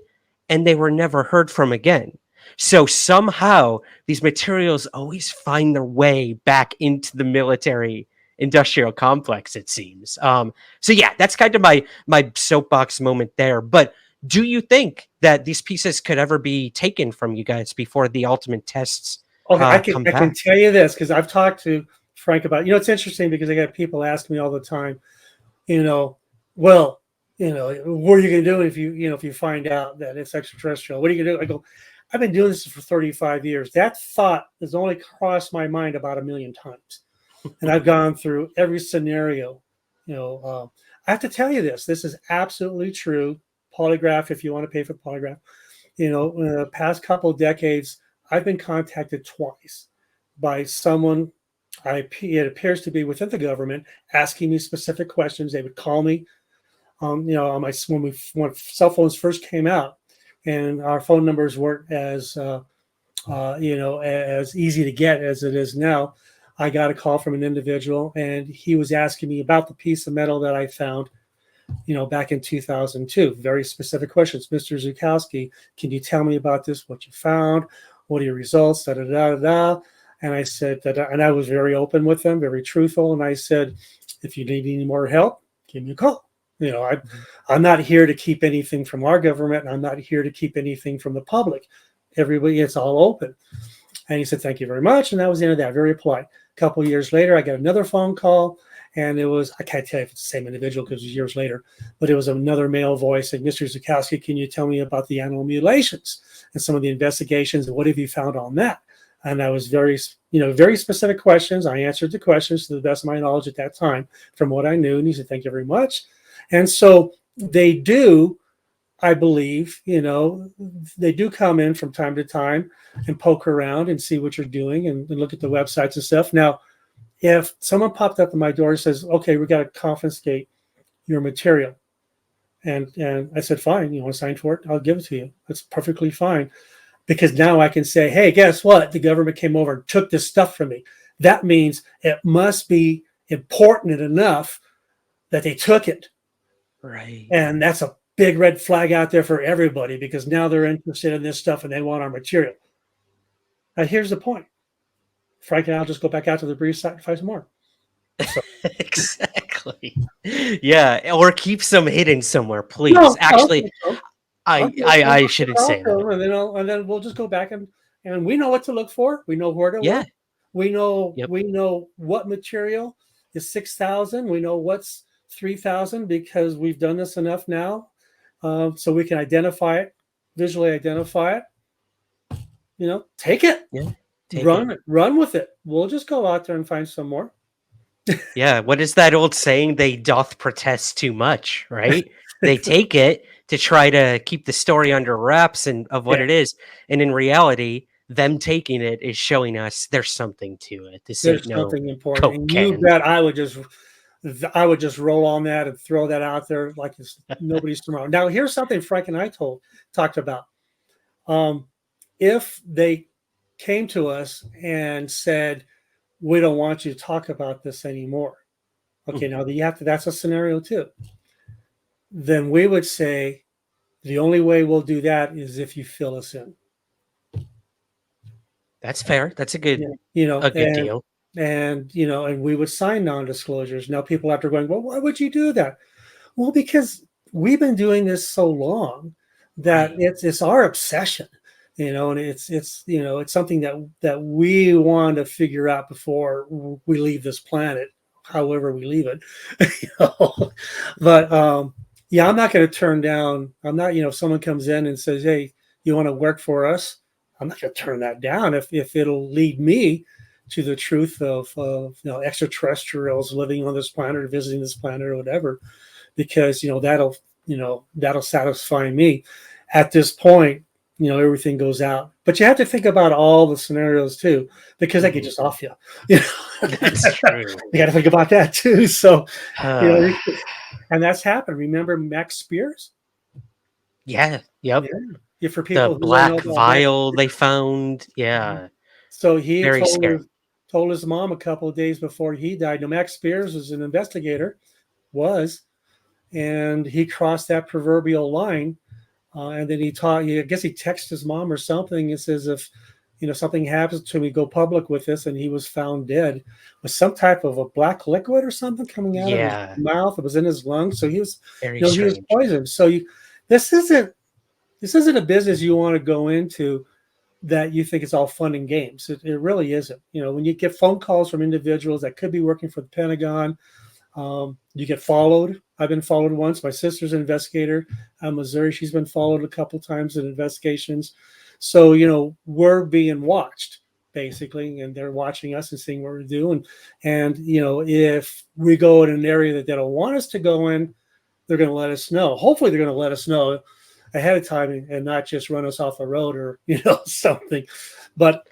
and they were never heard from again. So somehow these materials always find their way back into the military industrial complex, it seems. So yeah, that's kind of my soapbox moment there. But do you think that these pieces could ever be taken from you guys before the ultimate tests Okay, come I can back? tell you this because I've talked to Frank about. It's interesting because I got people ask me all the time. You know, well, what are you going to do if if you find out that it's extraterrestrial? What are you going to do? I go, I've been doing this for 35 years. That thought has only crossed my mind about 1,000,000 times, and I've gone through every scenario. I have to tell you this. This is absolutely true. Polygraph, if you want to pay for polygraph. In the past couple of decades, I've been contacted twice by someone. It appears to be within the government, asking me specific questions. They would call me, on my when cell phones first came out, and our phone numbers weren't as easy to get as it is now. I got a call from an individual, and he was asking me about the piece of metal that I found, back in 2002. Very specific questions. Mr. Zukowski, can you tell me about this? What you found? What are your results? Da da da da. And I said that, and I was very open with them, very truthful. And I said, if you need any more help, give me a call. I'm not here to keep anything from our government, and I'm not here to keep anything from the public. Everybody, it's all open. And he said, thank you very much. And that was the end of that. Very polite. A couple of years later, I got another phone call. And it was, I can't tell you if it's the same individual because it was years later, but it was another male voice saying, Mr. Zukowski, can you tell me about the animal mutilations and some of the investigations? And what have you found on that? And I was very specific questions. I answered the questions to the best of my knowledge at that time from what I knew. And he said, thank you very much. And so they do, I believe, they do come in from time to time and poke around and see what you're doing and look at the websites and stuff. Now, if someone popped up at my door and says, okay, we got to confiscate your material. And I said, fine, you want to sign for it? I'll give it to you. That's perfectly fine. Because now I can say, hey, guess what? The government came over and took this stuff from me. That means it must be important enough that they took it. Right. And that's a big red flag out there for everybody because now they're interested in this stuff and they want our material. Now, here's the point. Frank and I'll just go back out to the breeze site and find some more. So. Exactly. Yeah, or keep some hidden somewhere, please. No, Actually, so. I shouldn't say that. And then we'll just go back and we know what to look for. We know where to look. We know what material is 6,000. We know what's 3,000 because we've done this enough now, so we can identify it, visually identify it. Take it. Yeah. Run with it. We'll just go out there and find some more. Yeah, what is that old saying? They doth protest too much, right? They take it to try to keep the story under wraps and of what it is, and in reality, them taking it is showing us there's something to it. There's something important, cocaine. and you bet I would just roll on that and throw that out there like it's nobody's tomorrow. Now, here's something Frank and I talked about. If they came to us and said, we don't want you to talk about this anymore. Okay, now that's a scenario too. Then we would say the only way we'll do that is if you fill us in. That's fair. That's a good deal. And we would sign non-disclosures. Now people after going, well, why would you do that? Well, because we've been doing this so long that it's our obsession. And it's something that we want to figure out before we leave this planet, however we leave it. But I'm not going to turn down. I'm not, if someone comes in and says, hey, you want to work for us? I'm not going to turn that down if it'll lead me to the truth of extraterrestrials living on this planet or visiting this planet or whatever, because that'll satisfy me. At this point, everything goes out. But you have to think about all the scenarios too, because they could just off you. You That's true. you got to think about that too. So, Uh, and that's happened. Remember Max Spears? yeah. Yep. Yeah, for The people who don't know black about Max. vial they found. Yeah. So he had Very scary. told his mom a couple of days before he died. Now, Max Spears was an investigator, and he crossed that proverbial line. And then I guess he texted his mom or something and says, if something happens to me, go public with this. And he was found dead with some type of a black liquid or something coming out of Yeah. his mouth. It was in his lungs. So he was, Very he was strange. poisoned. So this isn't a business you want to go into that you think it's all fun and games. It really isn't. When you get phone calls from individuals that could be working for the Pentagon, you get followed. I've been followed once. My sister's an investigator out of Missouri. She's been followed a couple times in investigations. So, we're being watched basically, and they're watching us and seeing what we're doing. And, if we go in an area that they don't want us to go in, they're going to let us know. Hopefully they're going to let us know ahead of time and not just run us off the road or, something. But,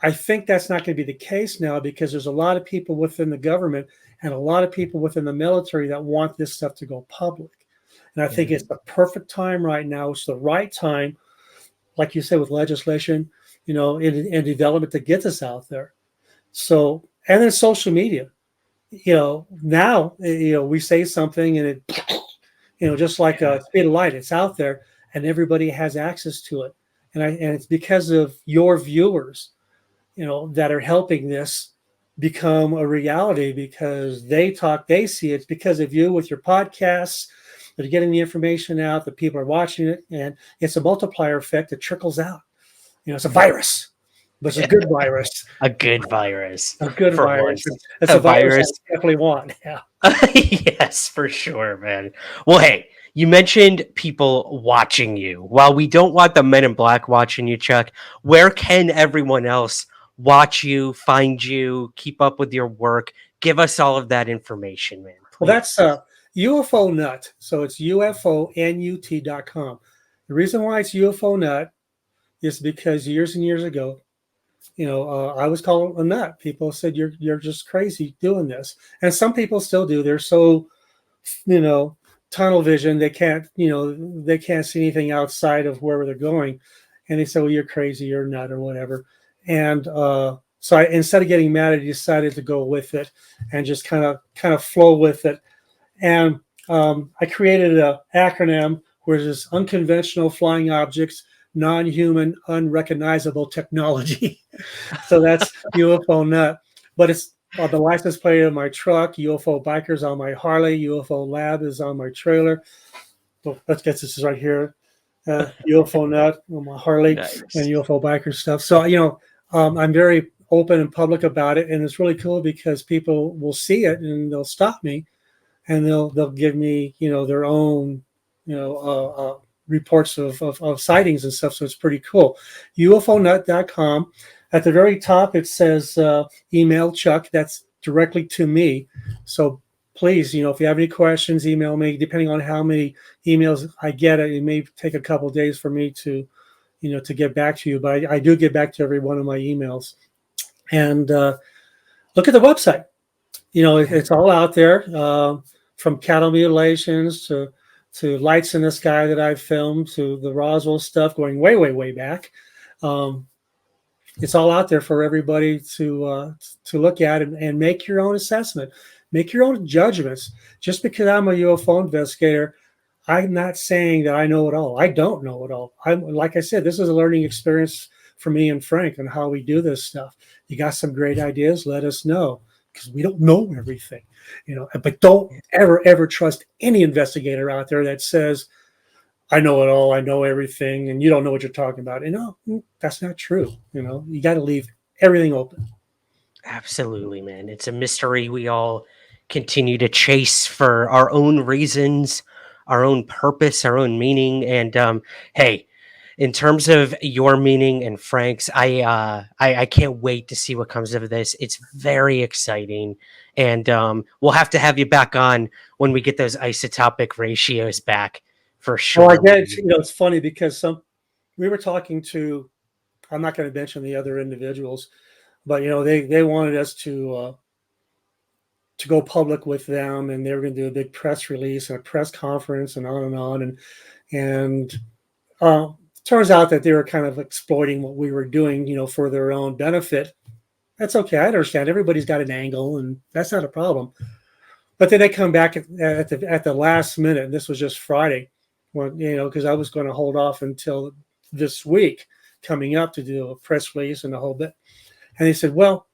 I think that's not going to be the case now, because there's a lot of people within the government and a lot of people within the military that want this stuff to go public. And I think it's the perfect time right now. It's the right time, like you said, with legislation, and development to get this out there. So, and then social media, now, we say something and it, just like a speed of light, it's out there and everybody has access to it. And it's because of your viewers, that are helping this become a reality, because they see it. It's because of you with your podcasts that are getting the information out, that people are watching it, and it's a multiplier effect that trickles out. It's a virus, but it's a good virus. A good virus. A good for virus. once. It's a virus I definitely want. Yeah. Yes, for sure, man. Well, hey, you mentioned people watching you. While we don't want the Men in Black watching you, Chuck, where can everyone else watch you, find you, keep up with your work? Give us all of that information, man. Please. Well, that's UFO Nut. So it's UFONUT.com. The reason why it's UFO Nut is because years and years ago, I was called a nut. People said you're just crazy doing this, and some people still do. They're so, tunnel vision. They can't see anything outside of wherever they're going, and they say, "Well, you're crazy, you're a nut, or whatever." And so instead of getting mad, I decided to go with it and just kind of flow with it. And I created an acronym where there's unconventional flying objects, non-human, unrecognizable technology. So that's UFO Nut. But it's the license plate of my truck, UFO Bikers on my Harley, UFO Lab is on my trailer. So let's get this right here. UFO Nut on my Harley, nice. And UFO Biker stuff. So, I'm very open and public about it. And it's really cool because people will see it and they'll stop me and they'll give me, their own, reports of sightings and stuff. So it's pretty cool. UFONut.com. At the very top, it says email Chuck. That's directly to me. So please, if you have any questions, email me. Depending on how many emails I get, it may take a couple of days for me to get back to you. But I do get back to every one of my emails. And look at the website. It's all out there, from cattle mutilations to lights in the sky that I've filmed, to the Roswell stuff going way, way, way back. It's all out there for everybody to look at and make your own assessment, make your own judgments. Just because I'm a UFO investigator, I'm not saying that I know it all. I don't know it all. Like I said, this is a learning experience for me and Frank on how we do this stuff. You got some great ideas, let us know, because we don't know everything, but don't ever trust any investigator out there that says, I know it all, I know everything, and you don't know what you're talking about. That's not true. You got to leave everything open. Absolutely, man. It's a mystery we all continue to chase for our own reasons, our own purpose, our own meaning. And hey, in terms of your meaning and Frank's, I can't wait to see what comes of this. It's very exciting, and we'll have you back on when we get those isotopic ratios back for Well, I sure. get, it's funny because we were talking to, I'm not going to mention the other individuals, but they wanted us to go public with them, and they were going to do a big press release and a press conference and on, and turns out that they were kind of exploiting what we were doing, for their own benefit. That's okay. I understand. Everybody's got an angle, and that's not a problem. But then they come back at the last minute, and this was just Friday, when because I was going to hold off until this week coming up to do a press release and the whole bit. And they said, well,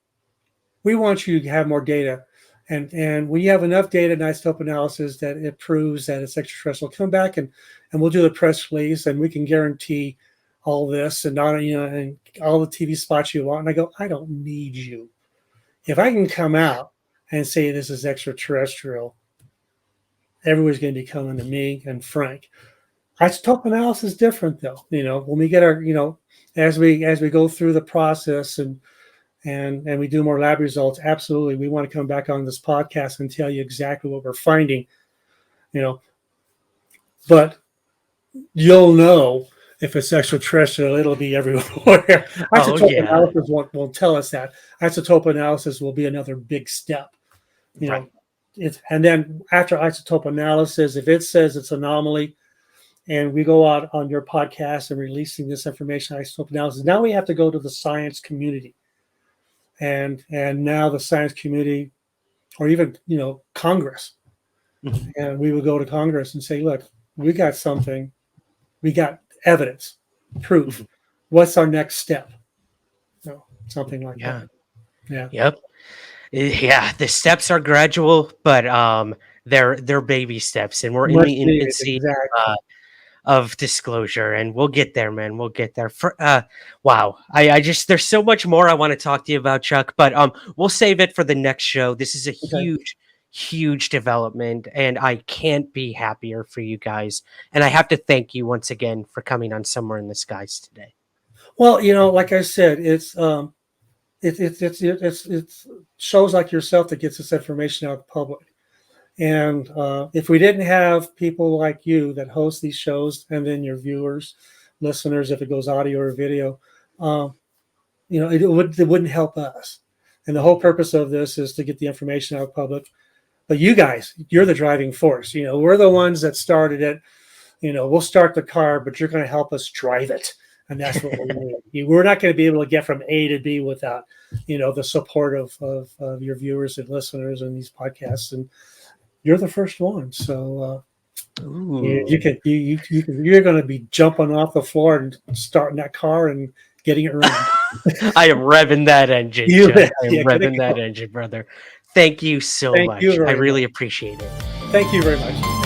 we want you to have more data. And we have enough data and isotope analysis that it proves that it's extraterrestrial. Come back and we'll do the press release, and we can guarantee all this and not and all the TV spots you want. And I go, I don't need you. If I can come out and say this is extraterrestrial, everybody's going to be coming to me and Frank. Isotope analysis is different though. When we get our as we go through the process and we do more lab results, absolutely, we want to come back on this podcast and tell you exactly what we're finding, but you'll know if it's extraterrestrial, it'll be everywhere. Isotope analysis won't tell us that. Isotope analysis will be another big step, Right. And then after isotope analysis, if it says it's anomaly, and we go out on your podcast and releasing this information, isotope analysis, now we have to go to the science community. And now the science community, or even Congress, and we would go to Congress and say, look, we got something, we got evidence, proof. What's our next step? Something like that. Yeah. Yep. Yeah. The steps are gradual, but they're baby steps, and we're in the infancy of disclosure, and we'll get there, man. We'll get there. Wow. I just, there's so much more I want to talk to you about, Chuck, but we'll save it for the next show. This is a huge development, and I can't be happier for you guys. And I have to thank you once again for coming on Somewhere in the Skies today. Well, like I said, it's shows like yourself that gets this information out to the public. And if we didn't have people like you that host these shows, and then your viewers, listeners, if it goes audio or video, it wouldn't help us. And the whole purpose of this is to get the information out of the public. But you guys, you're the driving force. We're the ones that started it. We'll start the car, but you're going to help us drive it. And that's what we need. We're not going to be able to get from A to B without, the support of your viewers and listeners in these podcasts. And you're the first one, so you're going to be jumping off the floor and starting that car and getting it running. I am revving that engine. I am revving that engine, brother. Thank you so much. I really appreciate it. Thank you very much.